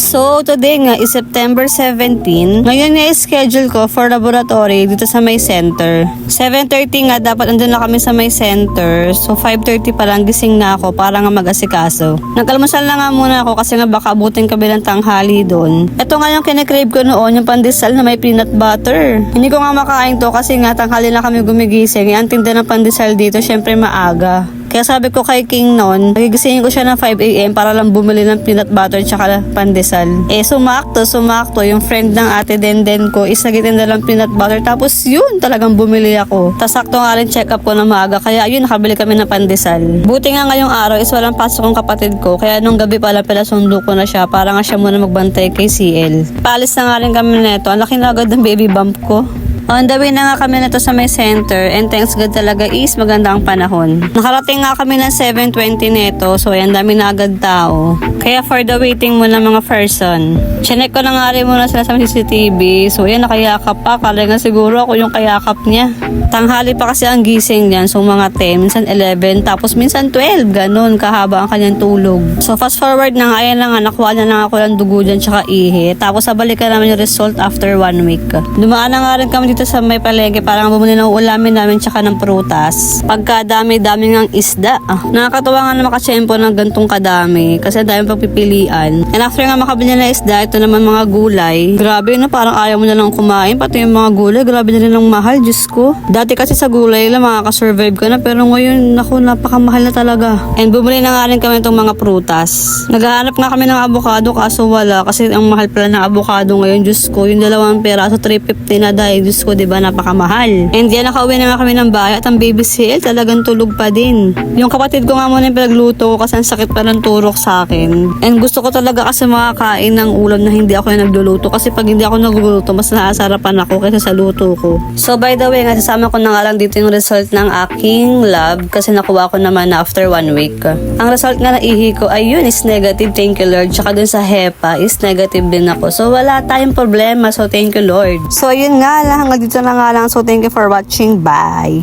So, today nga is September 17. Ngayon nga schedule ko for laboratory dito sa may center. 7:30 nga dapat andun na kami sa may center. So, 5:30 pa lang gising na ako para nga mag-asikaso. Nagkalmasal na nga muna ako kasi nga baka abutin kami ng tanghali doon. Ito nga yung kinikrave ko noon, yung pandesal na may peanut butter. Hindi ko nga makain to kasi nga tanghali na kami gumigising. Ang tinda ng pandesal dito, syempre maaga. Kaya sabi ko kay King noon, nagigisingin ko siya ng 5 AM para lang bumili ng peanut butter tsaka pandesal. Sumakto, yung friend ng ate Denden ko, isagitin na lang peanut butter. Tapos yun, talagang bumili ako. Tapos sakto nga rin check up ko na maaga. Kaya yun, nakabili kami ng pandesal. Buti nga ngayong araw is walang pasok ang kapatid ko. Kaya nung gabi pala pinasundo ko na siya para nga siya muna magbantay kay CL. Paalis na nga rin kami neto. Ang laki na agad ng baby bump ko. On the way na nga kami nito sa may center and thanks God talaga is maganda ang panahon. Nakarating nga kami ng 7:20 neto, so ayan, dami na agad tao. Kaya for the waiting muna mga person. Chinek ko na nga rin muna sila sa CCTV, so ayan, nakayakap pa. Kala nga siguro ako yung kayakap niya. Tanghali pa kasi ang gising niyan, so mga 10, minsan 11, tapos minsan 12, ganun, kahaba ang kanyang tulog. So fast forward na nga, ayan na nga, nakuha na lang ako ng dugo dyan tsaka ihi. Tapos sabalikan naman yung result after 1 week. Dumaan na nga rin kami dito sa may palengke para nga bumili ng ulamin namin tsaka ng prutas. Pagkadami-dami ng isda. Nakakatuwa nga na makachempo ng gantong kadami kasi dami pagpipilian. And after nga makabili na isda, ito naman mga gulay. Grabe na, parang ayaw mo na lang kumain. Pati yung mga gulay, grabe na rin ang mahal, Diyos ko. Dati kasi sa gulay lang makakasurvive ka na, pero ngayon, naku, napakamahal na talaga. And bumili na nga rin kami itong mga prutas. Naghahanap nga kami ng avocado kaso wala kasi ang mahal pala ng avocado ngayon, Diyos ko. Yung 2 peraso, 350 na dahil, Diyos ko, diba, napakamahal. And yan, nakauwi na nga kami ng bahay at ang baby CL talagang tulog pa din. Yung kapatid ko nga muna yung pinagluto ko kasi ang sakit pa ng turok sa akin. And gusto ko talaga kasi makakain ng ulam na hindi ako yung nagluluto kasi pag hindi ako nagluluto, mas nakasarapan ako kaysa sa luto ko. So by the way, nga sasama ko na nga lang dito yung result ng aking lab kasi nakuha ko naman na after 1 week. Ang result nga na ihi ko ay yun is negative, thank you Lord. Tsaka dun sa HEPA is negative din ako. So wala tayong problema, so thank you Lord. So yun nga lang, hanggang dito na nga lang. So thank you for watching, bye!